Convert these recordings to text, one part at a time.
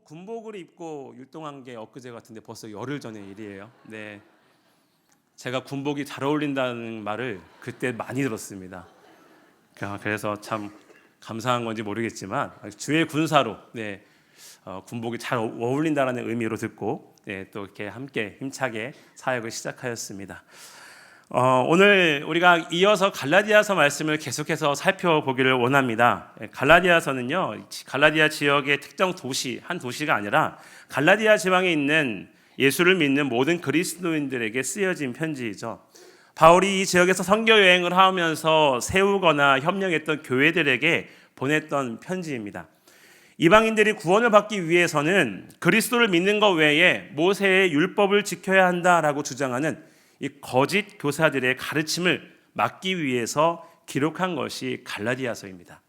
군복을 입고 율동한 게 엊그제 같은데 벌써 열흘 전의 일이에요. 네, 제가 군복이 잘 어울린다는 말을 그때 많이 들었습니다. 그래서 참 감사한 건지 모르겠지만 주의 군사로 군복이 잘 어울린다는 의미로 듣고 또 이렇게 함께 힘차게 사역을 시작하였습니다. 오늘 우리가 이어서 갈라디아서 말씀을 계속해서 살펴보기를 원합니다. 갈라디아서는요, 갈라디아 지역의 특정 도시, 한 도시가 아니라 갈라디아 지방에 있는 예수를 믿는 모든 그리스도인들에게 쓰여진 편지이죠. 바울이 이 지역에서 선교 여행을 하면서 세우거나 협력했던 교회들에게 보냈던 편지입니다. 이방인들이 구원을 받기 위해서는 그리스도를 믿는 것 외에 모세의 율법을 지켜야 한다라고 주장하는 이 거짓 교사들의 가르침을 막기 위해서 기록한 것이 갈라디아서입니다.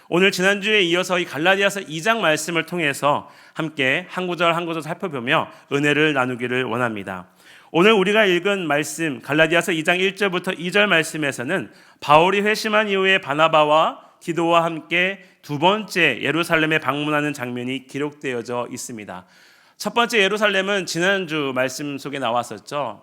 오늘 지난주에 이어서 이 갈라디아서 2장 말씀을 통해서 함께 한 구절 한 구절 살펴보며 은혜를 나누기를 원합니다. 오늘 우리가 읽은 말씀 갈라디아서 2장 1절부터 2절 말씀에서는 바울이 회심한 이후에 바나바와 디도와 함께 두 번째 예루살렘에 방문하는 장면이 기록되어져 있습니다. 첫 번째 예루살렘은 지난주 말씀 속에 나왔었죠.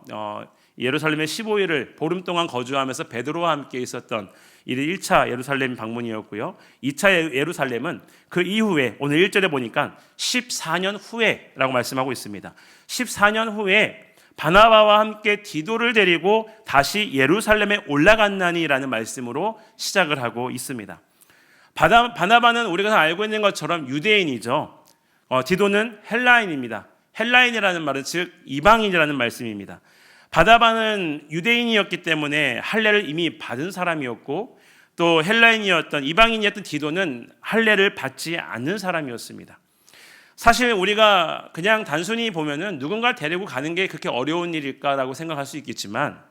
예루살렘에 15일을 보름 동안 거주하면서 베드로와 함께 있었던 1차 예루살렘 방문이었고요. 2차 예루살렘은 그 이후에 오늘 1절에 보니까 14년 후에라고 말씀하고 있습니다. 14년 후에 바나바와 함께 디도를 데리고 다시 예루살렘에 올라갔나니라는 말씀으로 시작을 하고 있습니다. 바나바는 우리가 알고 있는 것처럼 유대인이죠. 디도는 헬라인입니다. 헬라인이라는 말은 즉 이방인이라는 말씀입니다. 바나바는 유대인이었기 때문에 할례를 이미 받은 사람이었고 또 헬라인이었던 이방인이었던 디도는 할례를 받지 않는 사람이었습니다. 사실 우리가 그냥 단순히 보면은 누군가를 데리고 가는 게 그렇게 어려운 일일까라고 생각할 수 있겠지만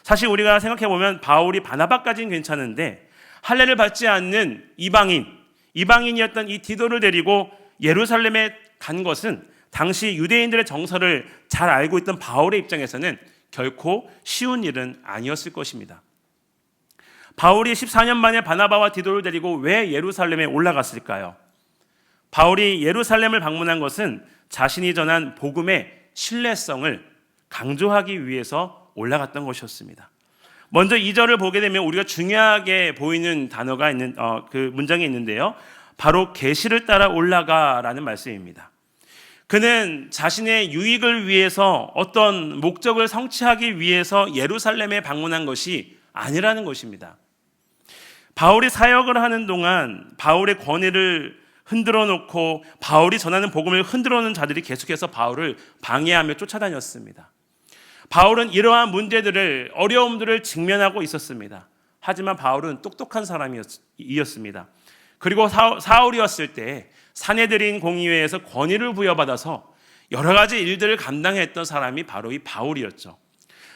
사실 우리가 생각해 보면 바울이 바나바까지는 괜찮은데 할례를 받지 않는 이방인이었던 이 디도를 데리고 예루살렘에 간 것은 당시 유대인들의 정서를 잘 알고 있던 바울의 입장에서는 결코 쉬운 일은 아니었을 것입니다. 바울이 14년 만에 바나바와 디도를 데리고 왜 예루살렘에 올라갔을까요? 바울이 예루살렘을 방문한 것은 자신이 전한 복음의 신뢰성을 강조하기 위해서 올라갔던 것이었습니다. 먼저 2절을 보게 되면 우리가 중요하게 보이는 단어가 있는 그 문장이 있는데요. 바로 계시를 따라 올라가라는 말씀입니다. 그는 자신의 유익을 위해서 어떤 목적을 성취하기 위해서 예루살렘에 방문한 것이 아니라는 것입니다. 바울이 사역을 하는 동안 바울의 권위를 흔들어 놓고 바울이 전하는 복음을 흔들어 놓는 자들이 계속해서 바울을 방해하며 쫓아다녔습니다. 바울은 이러한 문제들을 어려움들을 직면하고 있었습니다. 하지만 바울은 똑똑한 사람이었습니다. 그리고 사울이었을 때 사내들인 공의회에서 권위를 부여받아서 여러 가지 일들을 감당했던 사람이 바로 이 바울이었죠.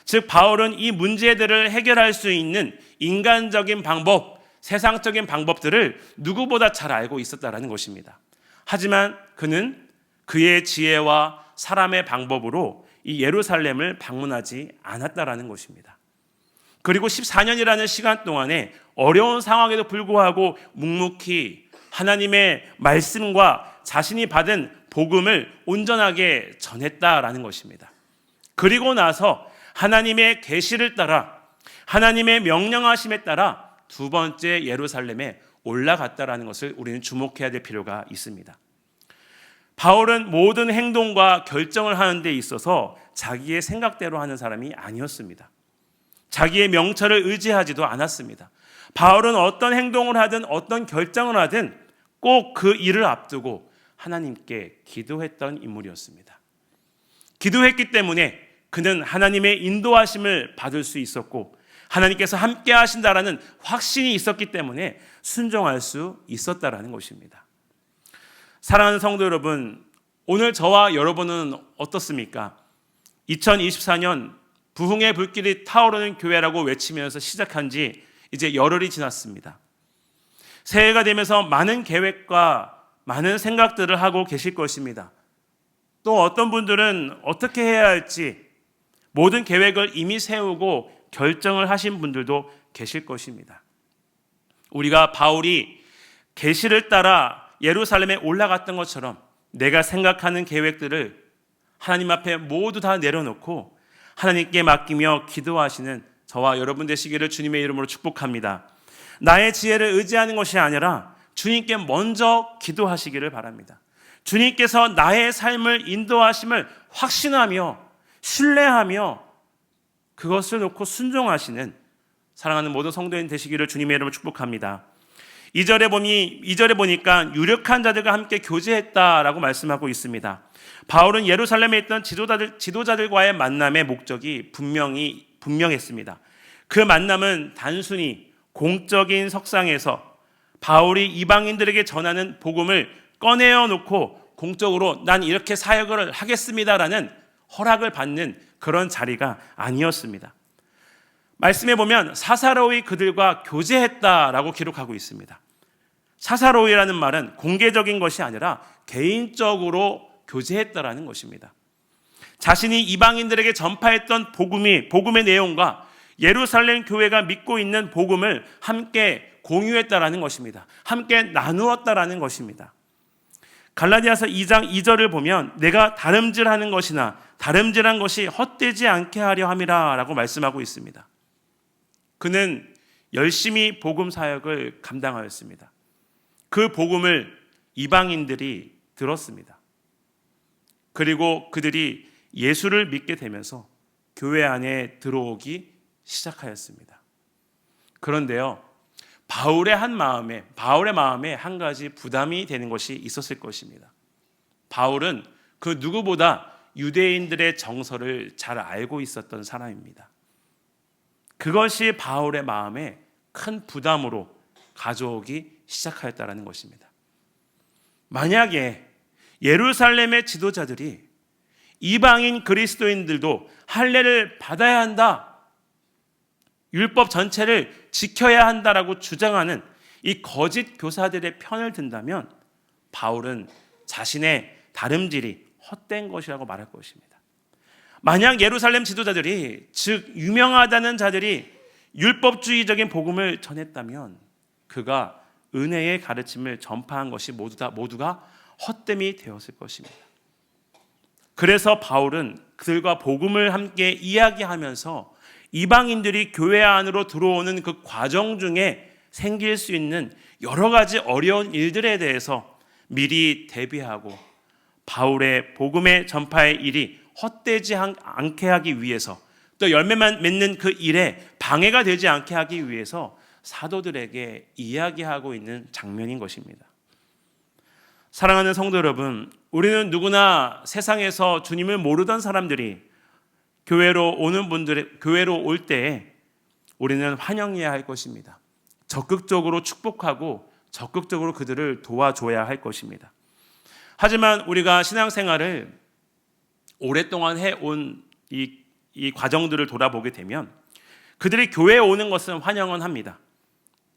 즉 바울은 이 문제들을 해결할 수 있는 인간적인 방법, 세상적인 방법들을 누구보다 잘 알고 있었다라는 것입니다. 하지만 그는 그의 지혜와 사람의 방법으로 이 예루살렘을 방문하지 않았다라는 것입니다. 그리고 14년이라는 시간 동안에 어려운 상황에도 불구하고 묵묵히 하나님의 말씀과 자신이 받은 복음을 온전하게 전했다라는 것입니다. 그리고 나서 하나님의 계시를 따라 하나님의 명령하심에 따라 두 번째 예루살렘에 올라갔다라는 것을 우리는 주목해야 될 필요가 있습니다. 바울은 모든 행동과 결정을 하는 데 있어서 자기의 생각대로 하는 사람이 아니었습니다. 자기의 명철을 의지하지도 않았습니다. 바울은 어떤 행동을 하든 어떤 결정을 하든 꼭 그 일을 앞두고 하나님께 기도했던 인물이었습니다. 기도했기 때문에 그는 하나님의 인도하심을 받을 수 있었고 하나님께서 함께 하신다라는 확신이 있었기 때문에 순종할 수 있었다라는 것입니다. 사랑하는 성도 여러분, 오늘 저와 여러분은 어떻습니까? 2024년 부흥의 불길이 타오르는 교회라고 외치면서 시작한 지 이제 열흘이 지났습니다. 새해가 되면서 많은 계획과 많은 생각들을 하고 계실 것입니다. 또 어떤 분들은 어떻게 해야 할지 모든 계획을 이미 세우고 결정을 하신 분들도 계실 것입니다. 우리가 바울이 계시를 따라 예루살렘에 올라갔던 것처럼 내가 생각하는 계획들을 하나님 앞에 모두 다 내려놓고 하나님께 맡기며 기도하시는 저와 여러분 되시기를 주님의 이름으로 축복합니다. 나의 지혜를 의지하는 것이 아니라 주님께 먼저 기도하시기를 바랍니다. 주님께서 나의 삶을 인도하심을 확신하며 신뢰하며 그것을 놓고 순종하시는 사랑하는 모든 성도인 되시기를 주님의 이름으로 축복합니다. 2절에 보니까 유력한 자들과 함께 교제했다라고 말씀하고 있습니다. 바울은 예루살렘에 있던 지도자들과의 만남의 목적이 분명했습니다. 그 만남은 단순히 공적인 석상에서 바울이 이방인들에게 전하는 복음을 꺼내어 놓고 공적으로 난 이렇게 사역을 하겠습니다라는 허락을 받는 그런 자리가 아니었습니다. 말씀해 보면 사사로이 그들과 교제했다라고 기록하고 있습니다. 사사로이라는 말은 공개적인 것이 아니라 개인적으로 교제했다라는 것입니다. 자신이 이방인들에게 전파했던 복음의 내용과 예루살렘 교회가 믿고 있는 복음을 함께 공유했다라는 것입니다. 함께 나누었다라는 것입니다. 갈라디아서 2장 2절을 보면 내가 다름질하는 것이나 다름질한 것이 헛되지 않게 하려 함이라 라고 말씀하고 있습니다. 그는 열심히 복음 사역을 감당하였습니다. 그 복음을 이방인들이 들었습니다. 그리고 그들이 예수를 믿게 되면서 교회 안에 들어오기 시작하였습니다. 그런데요, 바울의 마음에 한 가지 부담이 되는 것이 있었을 것입니다. 바울은 그 누구보다 유대인들의 정서를 잘 알고 있었던 사람입니다. 그것이 바울의 마음에 큰 부담으로 가져오기 시작하였다는 것입니다. 만약에 예루살렘의 지도자들이 이방인 그리스도인들도 할례를 받아야 한다, 율법 전체를 지켜야 한다라고 주장하는 이 거짓 교사들의 편을 든다면 바울은 자신의 다름질이 헛된 것이라고 말할 것입니다. 만약 예루살렘 지도자들이, 즉 유명하다는 자들이 율법주의적인 복음을 전했다면 그가 은혜의 가르침을 전파한 것이 모두가 헛됨이 되었을 것입니다. 그래서 바울은 그들과 복음을 함께 이야기하면서 이방인들이 교회 안으로 들어오는 그 과정 중에 생길 수 있는 여러 가지 어려운 일들에 대해서 미리 대비하고 바울의 복음의 전파의 일이 헛되지 않게 하기 위해서, 또 열매만 맺는 그 일에 방해가 되지 않게 하기 위해서 사도들에게 이야기하고 있는 장면인 것입니다. 사랑하는 성도 여러분, 우리는 누구나 세상에서 주님을 모르던 사람들이 교회로 올 때에 우리는 환영해야 할 것입니다. 적극적으로 축복하고 적극적으로 그들을 도와줘야 할 것입니다. 하지만 우리가 신앙생활을 오랫동안 해온 이 과정들을 돌아보게 되면 그들이 교회에 오는 것은 환영은 합니다.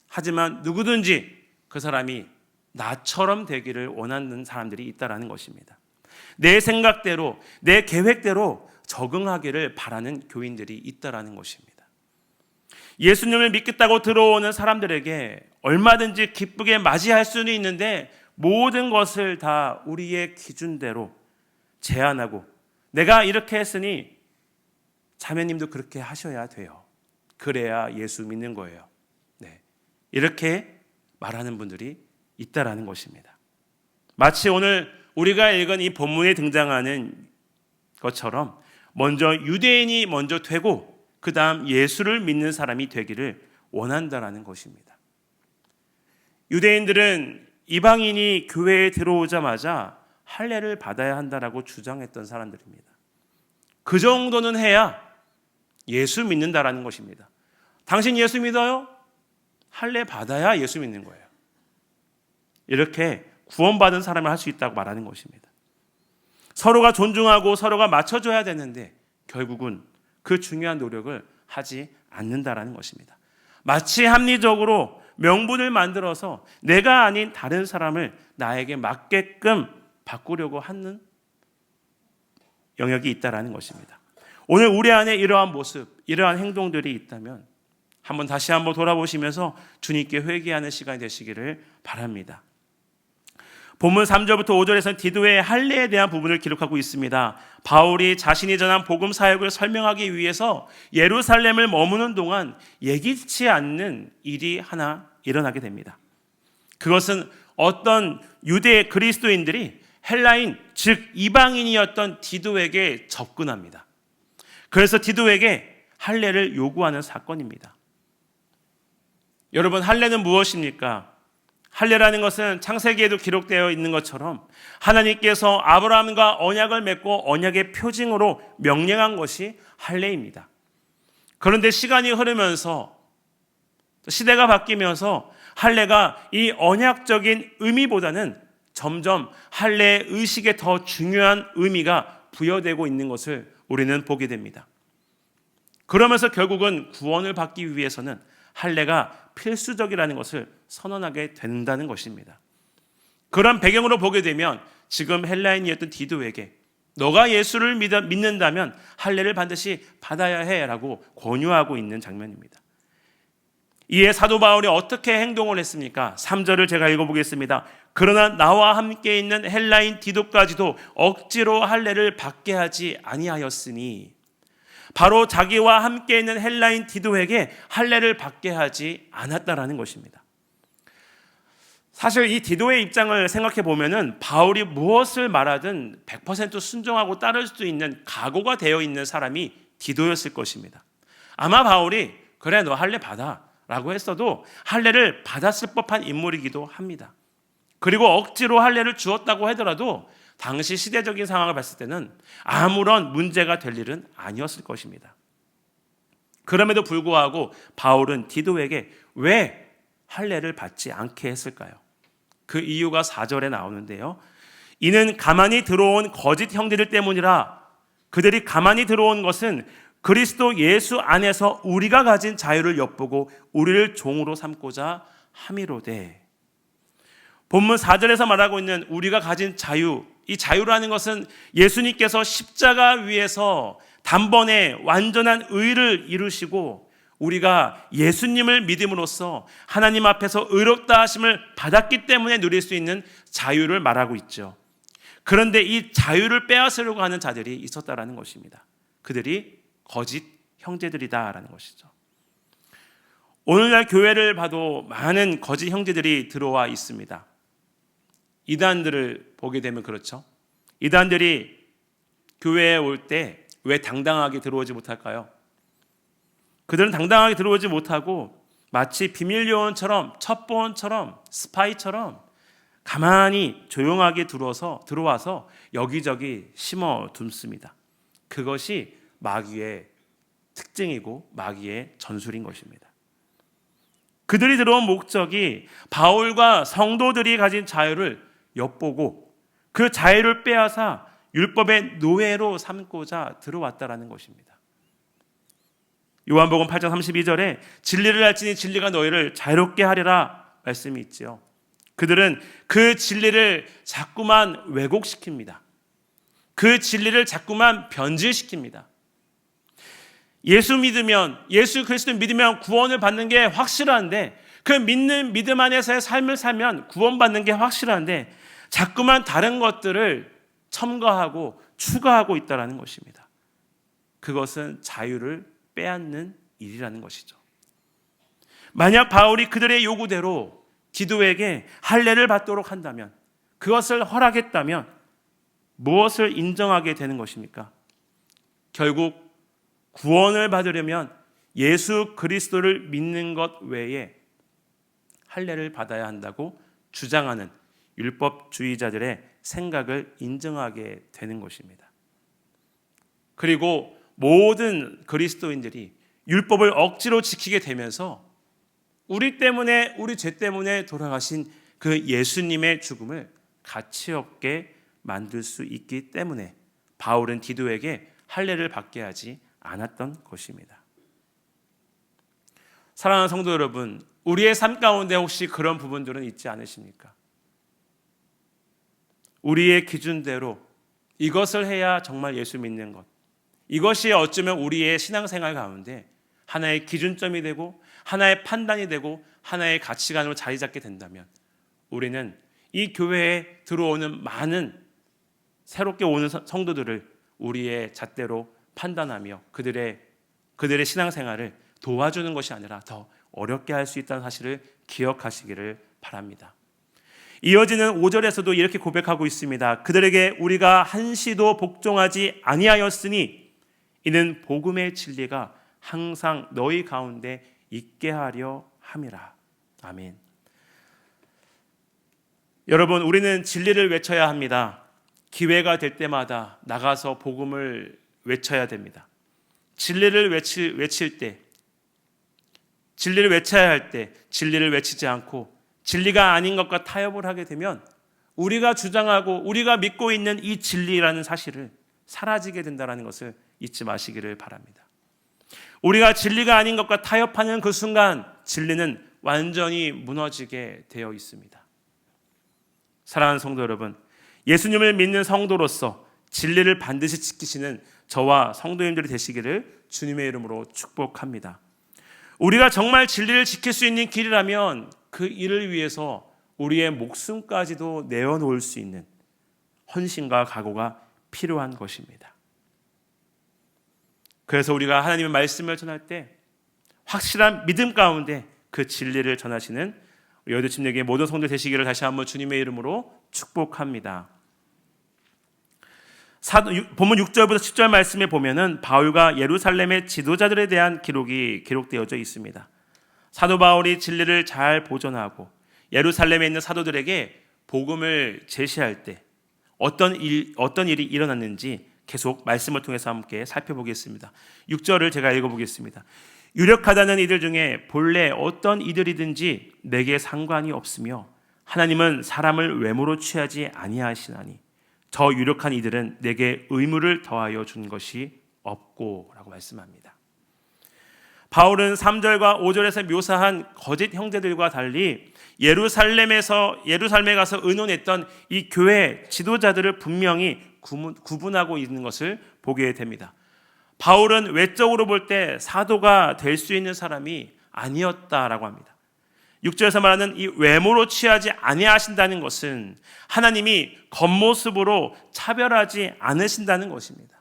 하지만 누구든지 그 사람이 나처럼 되기를 원하는 사람들이 있다는 것입니다. 내 생각대로, 내 계획대로 적응하기를 바라는 교인들이 있다는 것입니다. 예수님을 믿겠다고 들어오는 사람들에게 얼마든지 기쁘게 맞이할 수는 있는데 모든 것을 다 우리의 기준대로 제한하고, 내가 이렇게 했으니 자매님도 그렇게 하셔야 돼요. 그래야 예수 믿는 거예요. 네, 이렇게 말하는 분들이 있다라는 것입니다. 마치 오늘 우리가 읽은 이 본문에 등장하는 것처럼 먼저 유대인이 먼저 되고 그 다음 예수를 믿는 사람이 되기를 원한다라는 것입니다. 유대인들은 이방인이 교회에 들어오자마자 할례를 받아야 한다라고 주장했던 사람들입니다. 그 정도는 해야 예수 믿는다라는 것입니다. 당신 예수 믿어요? 할례 받아야 예수 믿는 거예요. 이렇게 구원받은 사람을 할 수 있다고 말하는 것입니다. 서로가 존중하고 서로가 맞춰줘야 되는데 결국은 그 중요한 노력을 하지 않는다라는 것입니다. 마치 합리적으로 명분을 만들어서 내가 아닌 다른 사람을 나에게 맞게끔 바꾸려고 하는 영역이 있다라는 것입니다. 오늘 우리 안에 이러한 모습, 이러한 행동들이 있다면 다시 한번 돌아보시면서 주님께 회개하는 시간이 되시기를 바랍니다. 본문 3절부터 5절에서는 디도의 할례에 대한 부분을 기록하고 있습니다. 바울이 자신이 전한 복음 사역을 설명하기 위해서 예루살렘을 머무는 동안 예기치 않는 일이 하나 일어나게 됩니다. 그것은 어떤 유대 그리스도인들이 헬라인, 즉 이방인이었던 디도에게 접근합니다. 그래서 디도에게 할례를 요구하는 사건입니다. 여러분, 할례는 무엇입니까? 할례라는 것은 창세기에도 기록되어 있는 것처럼 하나님께서 아브라함과 언약을 맺고 언약의 표징으로 명령한 것이 할례입니다. 그런데 시간이 흐르면서 시대가 바뀌면서 할례가 이 언약적인 의미보다는 점점 할례의 의식에 더 중요한 의미가 부여되고 있는 것을 우리는 보게 됩니다. 그러면서 결국은 구원을 받기 위해서는 할례가 필수적이라는 것을 선언하게 된다는 것입니다. 그런 배경으로 보게 되면 지금 헬라인이었던 디도에게 너가 예수를 믿는다면 할례를 반드시 받아야 해라고 권유하고 있는 장면입니다. 이에 사도 바울이 어떻게 행동을 했습니까? 3절을 제가 읽어보겠습니다. 그러나 나와 함께 있는 헬라인 디도까지도 억지로 할례를 받게 하지 아니하였으니, 바로 자기와 함께 있는 헬라인 디도에게 할례를 받게 하지 않았다라는 것입니다. 사실 이 디도의 입장을 생각해 보면은 바울이 무엇을 말하든 100% 순종하고 따를 수 있는 각오가 되어 있는 사람이 디도였을 것입니다. 아마 바울이 그래 너 할례 받아 라고 했어도 할례를 받았을 법한 인물이기도 합니다. 그리고 억지로 할례를 주었다고 하더라도 당시 시대적인 상황을 봤을 때는 아무런 문제가 될 일은 아니었을 것입니다. 그럼에도 불구하고 바울은 디도에게 왜 할례를 받지 않게 했을까요? 그 이유가 4절에 나오는데요. 이는 가만히 들어온 거짓 형제들 때문이라. 그들이 가만히 들어온 것은 그리스도 예수 안에서 우리가 가진 자유를 엿보고 우리를 종으로 삼고자 함이로되. 본문 4절에서 말하고 있는 우리가 가진 자유, 이 자유라는 것은 예수님께서 십자가 위에서 단번에 완전한 의를 이루시고 우리가 예수님을 믿음으로써 하나님 앞에서 의롭다 하심을 받았기 때문에 누릴 수 있는 자유를 말하고 있죠. 그런데 이 자유를 빼앗으려고 하는 자들이 있었다라는 것입니다. 그들이 거짓 형제들이다라는 것이죠. 오늘날 교회를 봐도 많은 거짓 형제들이 들어와 있습니다. 이단들을 보게 되면 그렇죠. 이단들이 교회에 올 때 왜 당당하게 들어오지 못할까요? 그들은 당당하게 들어오지 못하고 마치 비밀 요원처럼, 첩보원처럼, 스파이처럼 가만히 조용하게 들어와서 여기저기 심어 둔습니다. 그것이 마귀의 특징이고 마귀의 전술인 것입니다. 그들이 들어온 목적이 바울과 성도들이 가진 자유를 엿보고 그 자유를 빼앗아 율법의 노예로 삼고자 들어왔다라는 것입니다. 요한복음 8장 32절에 진리를 알지니 진리가 너희를 자유롭게 하리라 말씀이 있지요. 그들은 그 진리를 자꾸만 왜곡시킵니다. 그 진리를 자꾸만 변질시킵니다. 예수 그리스도 믿으면 구원을 받는 게 확실한데, 그 믿는 믿음 안에서의 삶을 살면 구원받는 게 확실한데 자꾸만 다른 것들을 첨가하고 추가하고 있다는 것입니다. 그것은 자유를 빼앗는 일이라는 것이죠. 만약 바울이 그들의 요구대로 디도에게 할례를 받도록 한다면, 그것을 허락했다면 무엇을 인정하게 되는 것입니까? 결국 구원을 받으려면 예수 그리스도를 믿는 것 외에 할례를 받아야 한다고 주장하는 율법주의자들의 생각을 인정하게 되는 것입니다. 그리고 모든 그리스도인들이 율법을 억지로 지키게 되면서 우리 때문에, 우리 죄 때문에 돌아가신 그 예수님의 죽음을 가치 없게 만들 수 있기 때문에 바울은 디도에게 할례를 받게 하지 않았던 것입니다. 사랑하는 성도 여러분, 우리의 삶 가운데 혹시 그런 부분들은 있지 않으십니까? 우리의 기준대로 이것을 해야 정말 예수 믿는 것, 이것이 어쩌면 우리의 신앙생활 가운데 하나의 기준점이 되고 하나의 판단이 되고 하나의 가치관으로 자리 잡게 된다면 우리는 이 교회에 들어오는 많은 새롭게 오는 성도들을 우리의 잣대로 판단하며 그들의 신앙생활을 도와주는 것이 아니라 더 어렵게 할 수 있다는 사실을 기억하시기를 바랍니다. 이어지는 5절에서도 이렇게 고백하고 있습니다. 그들에게 우리가 한시도 복종하지 아니하였으니 이는 복음의 진리가 항상 너희 가운데 있게 하려 함이라. 아멘. 여러분, 우리는 진리를 외쳐야 합니다. 기회가 될 때마다 나가서 복음을 외쳐야 됩니다. 진리를 외칠 때, 진리를 외쳐야 할 때 진리를 외치지 않고 진리가 아닌 것과 타협을 하게 되면 우리가 주장하고 우리가 믿고 있는 이 진리라는 사실을 사라지게 된다는 것을 잊지 마시기를 바랍니다. 우리가 진리가 아닌 것과 타협하는 그 순간 진리는 완전히 무너지게 되어 있습니다. 사랑하는 성도 여러분, 예수님을 믿는 성도로서 진리를 반드시 지키시는 저와 성도님들이 되시기를 주님의 이름으로 축복합니다. 우리가 정말 진리를 지킬 수 있는 길이라면 그 일을 위해서 우리의 목숨까지도 내어놓을 수 있는 헌신과 각오가 필요한 것입니다. 그래서 우리가 하나님의 말씀을 전할 때 확실한 믿음 가운데 그 진리를 전하시는 우리 여도침례교회 모든 성도 되시기를 다시 한번 주님의 이름으로 축복합니다. 본문 6절부터 10절 말씀에 보면은 바울과 예루살렘의 지도자들에 대한 기록이 기록되어져 있습니다. 사도 바울이 진리를 잘 보존하고 예루살렘에 있는 사도들에게 복음을 제시할 때 어떤 일이 일어났는지 계속 말씀을 통해서 함께 살펴보겠습니다. 6절을 제가 읽어보겠습니다. 유력하다는 이들 중에 본래 어떤 이들이든지 내게 상관이 없으며 하나님은 사람을 외모로 취하지 아니하시나니 저 유력한 이들은 내게 의무를 더하여 준 것이 없고 라고 말씀합니다. 바울은 3절과 5절에서 묘사한 거짓 형제들과 달리 예루살렘에 가서 의논했던 이 교회 지도자들을 분명히 구분하고 있는 것을 보게 됩니다. 바울은 외적으로 볼 때 사도가 될 수 있는 사람이 아니었다라고 합니다. 6절에서 말하는 이 외모로 취하지 아니하신다는 것은 하나님이 겉모습으로 차별하지 않으신다는 것입니다.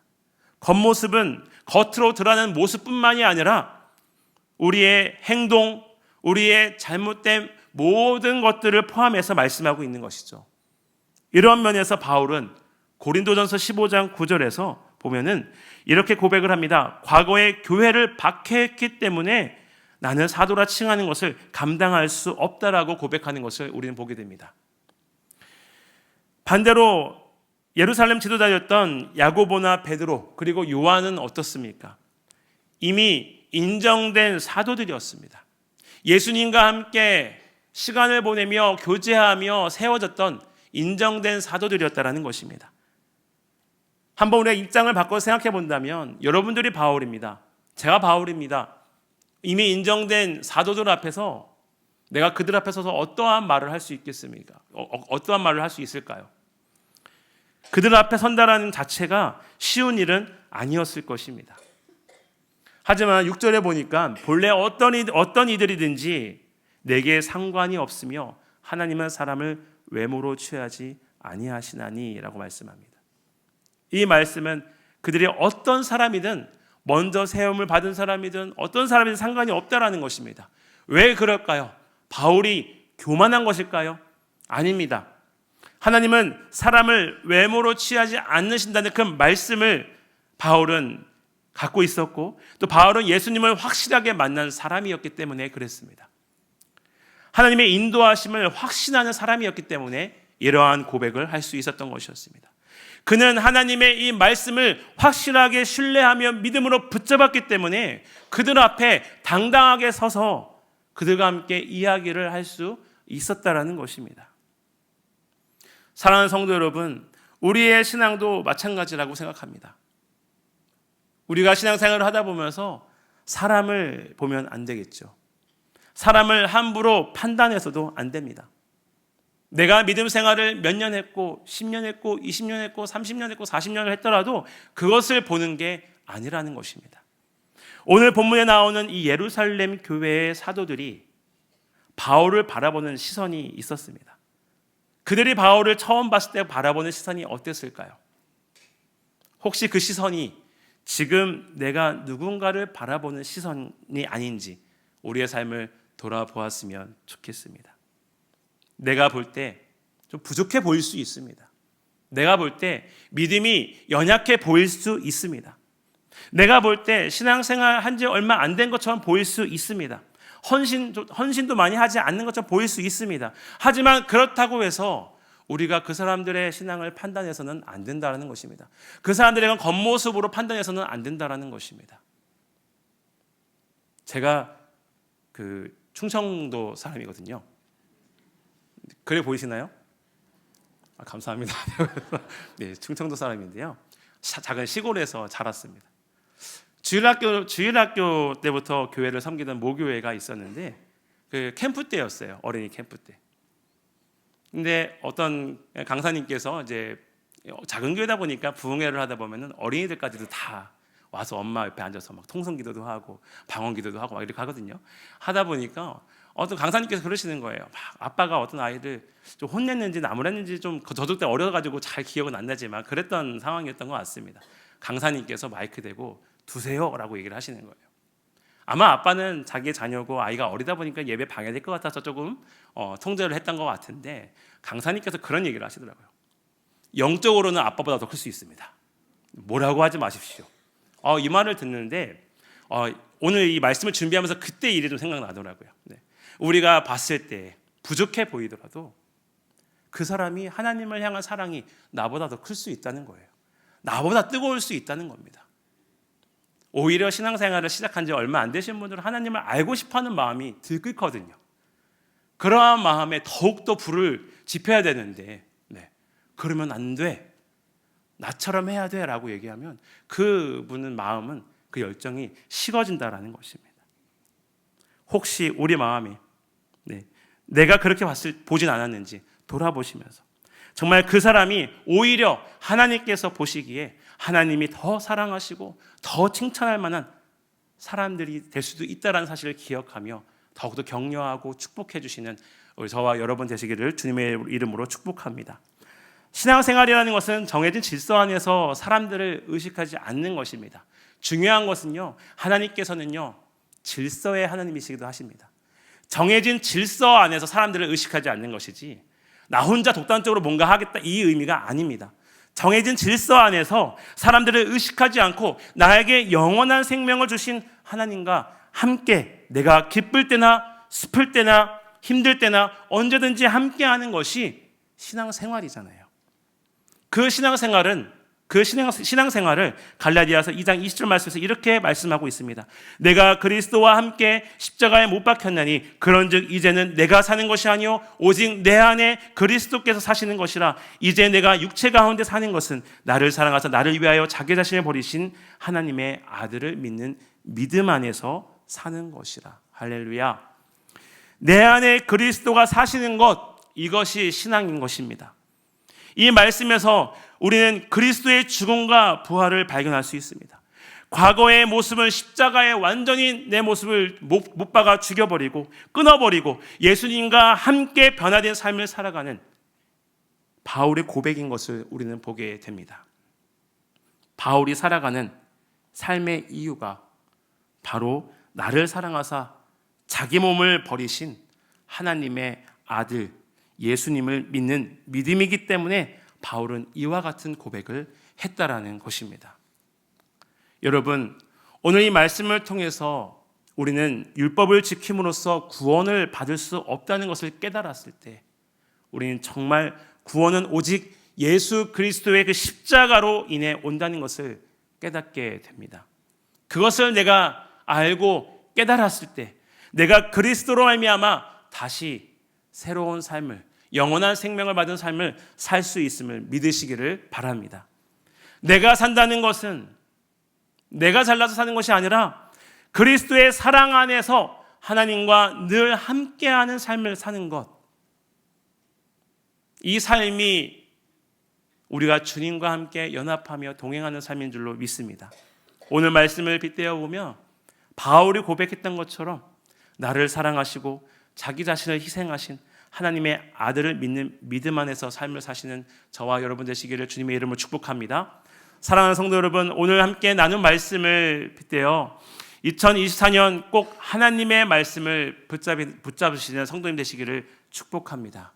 겉모습은 겉으로 드러나는 모습뿐만이 아니라 우리의 행동, 우리의 잘못된 모든 것들을 포함해서 말씀하고 있는 것이죠. 이런 면에서 바울은 고린도전서 15장 9절에서 보면은 이렇게 고백을 합니다. 과거에 교회를 박해했기 때문에 나는 사도라 칭하는 것을 감당할 수 없다라고 고백하는 것을 우리는 보게 됩니다. 반대로 예루살렘 지도자였던 야고보나 베드로 그리고 요한은 어떻습니까? 이미 인정된 사도들이었습니다. 예수님과 함께 시간을 보내며 교제하며 세워졌던 인정된 사도들이었다라는 것입니다. 한번 우리가 입장을 바꿔서 생각해 본다면 여러분들이 바울입니다. 제가 바울입니다. 이미 인정된 사도들 앞에서 내가 그들 앞에 서서 어떠한 말을 할 수 있겠습니까? 어떠한 말을 할 수 있을까요? 그들 앞에 선다라는 자체가 쉬운 일은 아니었을 것입니다. 하지만 6절에 보니까 본래 어떤 이들이든지 내게 상관이 없으며 하나님은 사람을 외모로 취하지 아니하시나니 라고 말씀합니다. 이 말씀은 그들이 어떤 사람이든 먼저 세움을 받은 사람이든 어떤 사람이든 상관이 없다라는 것입니다. 왜 그럴까요? 바울이 교만한 것일까요? 아닙니다. 하나님은 사람을 외모로 취하지 않으신다는 그 말씀을 바울은 갖고 있었고 또 바울은 예수님을 확실하게 만난 사람이었기 때문에 그랬습니다. 하나님의 인도하심을 확신하는 사람이었기 때문에 이러한 고백을 할 수 있었던 것이었습니다. 그는 하나님의 이 말씀을 확실하게 신뢰하며 믿음으로 붙잡았기 때문에 그들 앞에 당당하게 서서 그들과 함께 이야기를 할 수 있었다라는 것입니다. 사랑하는 성도 여러분, 우리의 신앙도 마찬가지라고 생각합니다. 우리가 신앙생활을 하다 보면서 사람을 보면 안 되겠죠. 사람을 함부로 판단해서도 안 됩니다. 내가 믿음 생활을 몇 년 했고 10년 했고 20년 했고 30년 했고 40년을 했더라도 그것을 보는 게 아니라는 것입니다. 오늘 본문에 나오는 이 예루살렘 교회의 사도들이 바울을 바라보는 시선이 있었습니다. 그들이 바울을 처음 봤을 때 바라보는 시선이 어땠을까요? 혹시 그 시선이 지금 내가 누군가를 바라보는 시선이 아닌지 우리의 삶을 돌아보았으면 좋겠습니다. 내가 볼 때 좀 부족해 보일 수 있습니다. 내가 볼 때 믿음이 연약해 보일 수 있습니다. 내가 볼 때 신앙생활 한 지 얼마 안 된 것처럼 보일 수 있습니다. 헌신도 많이 하지 않는 것처럼 보일 수 있습니다. 하지만 그렇다고 해서 우리가 그 사람들의 신앙을 판단해서는 안 된다는 것입니다. 그 사람들의 겉모습으로 판단해서는 안 된다는 것입니다. 제가 그 충청도 사람이거든요. 그래 보이시나요? 감사합니다. 네, 충청도 사람인데요. 작은 시골에서 자랐습니다. 주일학교 때부터 교회를 섬기던 모교회가 있었는데 그 캠프 때였어요. 어린이 캠프 때. 근데 어떤 강사님께서 이제 작은 교회다 보니까 부흥회를 하다 보면은 어린이들까지도 다 와서 엄마 옆에 앉아서 막 통성기도도 하고 방언기도도 하고 막 이렇게 하거든요. 하다 보니까 어떤 강사님께서 그러시는 거예요. 막 아빠가 어떤 아이를 좀 혼냈는지 나무랬는지 좀 저도 때 어려가지고 잘 기억은 안 나지만 그랬던 상황이었던 것 같습니다. 강사님께서 마이크 대고 두세요라고 얘기를 하시는 거예요. 아마 아빠는 자기의 자녀고 아이가 어리다 보니까 예배 방해될 것 같아서 조금 통제를 했던 것 같은데 강사님께서 그런 얘기를 하시더라고요. 영적으로는 아빠보다 더 클 수 있습니다. 뭐라고 하지 마십시오. 이 말을 듣는데 오늘 이 말씀을 준비하면서 그때 일이 좀 생각나더라고요. 네. 우리가 봤을 때 부족해 보이더라도 그 사람이 하나님을 향한 사랑이 나보다 더 클 수 있다는 거예요. 나보다 뜨거울 수 있다는 겁니다. 오히려 신앙생활을 시작한 지 얼마 안 되신 분들은 하나님을 알고 싶어하는 마음이 들끓거든요. 그러한 마음에 더욱더 불을 지펴야 되는데 그러면 안 돼. 나처럼 해야 돼 라고 얘기하면 그분은 마음은 그 열정이 식어진다라는 것입니다. 혹시 우리 마음이 내가 그렇게 보진 않았는지 돌아보시면서 정말 그 사람이 오히려 하나님께서 보시기에 하나님이 더 사랑하시고 더 칭찬할 만한 사람들이 될 수도 있다는 사실을 기억하며 더욱더 격려하고 축복해 주시는 저와 여러분 되시기를 주님의 이름으로 축복합니다. 신앙생활이라는 것은 정해진 질서 안에서 사람들을 의식하지 않는 것입니다. 중요한 것은요, 하나님께서는요 질서의 하나님이시기도 하십니다. 정해진 질서 안에서 사람들을 의식하지 않는 것이지 나 혼자 독단적으로 뭔가 하겠다 이 의미가 아닙니다. 정해진 질서 안에서 사람들을 의식하지 않고 나에게 영원한 생명을 주신 하나님과 함께 내가 기쁠 때나 슬플 때나 힘들 때나 언제든지 함께하는 것이 신앙생활이잖아요. 그 신앙생활을 갈라디아서 2장 20절 말씀에서 이렇게 말씀하고 있습니다. 내가 그리스도와 함께 십자가에 못 박혔나니 그런즉 이제는 내가 사는 것이 아니요 오직 내 안에 그리스도께서 사시는 것이라. 이제 내가 육체 가운데 사는 것은 나를 사랑하사 나를 위하여 자기 자신을 버리신 하나님의 아들을 믿는 믿음 안에서 사는 것이라. 할렐루야. 내 안에 그리스도가 사시는 것, 이것이 신앙인 것입니다. 이 말씀에서 우리는 그리스도의 죽음과 부활을 발견할 수 있습니다. 과거의 모습은 십자가에 완전히 내 모습을 못 박아 죽여버리고 끊어버리고 예수님과 함께 변화된 삶을 살아가는 바울의 고백인 것을 우리는 보게 됩니다. 바울이 살아가는 삶의 이유가 바로 나를 사랑하사 자기 몸을 버리신 하나님의 아들 예수님을 믿는 믿음이기 때문에 바울은 이와 같은 고백을 했다라는 것입니다. 여러분, 오늘 이 말씀을 통해서 우리는 율법을 지킴으로써 구원을 받을 수 없다는 것을 깨달았을 때 우리는 정말 구원은 오직 예수 그리스도의 그 십자가로 인해 온다는 것을 깨닫게 됩니다. 그것을 내가 알고 깨달았을 때 내가 그리스도로 말미암아 다시 새로운 삶을, 영원한 생명을 받은 삶을 살 수 있음을 믿으시기를 바랍니다. 내가 산다는 것은 내가 잘나서 사는 것이 아니라 그리스도의 사랑 안에서 하나님과 늘 함께하는 삶을 사는 것, 이 삶이 우리가 주님과 함께 연합하며 동행하는 삶인 줄로 믿습니다. 오늘 말씀을 빗대어 보며 바울이 고백했던 것처럼 나를 사랑하시고 자기 자신을 희생하신 하나님의 아들을 믿는 믿음 안에서 삶을 사시는 저와 여러분 되시기를 주님의 이름으로 축복합니다. 사랑하는 성도 여러분, 오늘 함께 나눈 말씀을 빗대어 2024년 꼭 하나님의 말씀을 붙잡으시는 성도님 되시기를 축복합니다.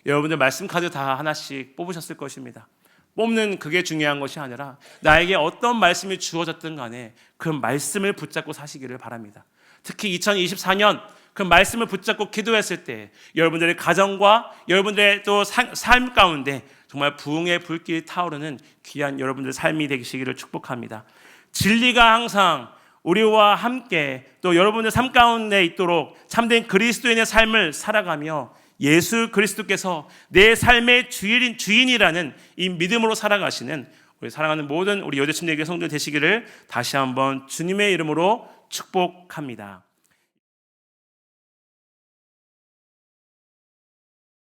여러분들 말씀 카드 다 하나씩 뽑으셨을 것입니다. 뽑는 그게 중요한 것이 아니라 나에게 어떤 말씀이 주어졌든 간에 그 말씀을 붙잡고 사시기를 바랍니다. 특히 2024년 그 말씀을 붙잡고 기도했을 때 여러분들의 가정과 여러분들의 또 삶 가운데 정말 부흥의 불길이 타오르는 귀한 여러분들 삶이 되시기를 축복합니다. 진리가 항상 우리와 함께 또 여러분들 삶 가운데 있도록 참된 그리스도인의 삶을 살아가며 예수 그리스도께서 내 삶의 주인이라는 이 믿음으로 살아가시는 우리 사랑하는 모든 우리 여대침례교회 성도들 되시기를 다시 한번 주님의 이름으로 축복합니다.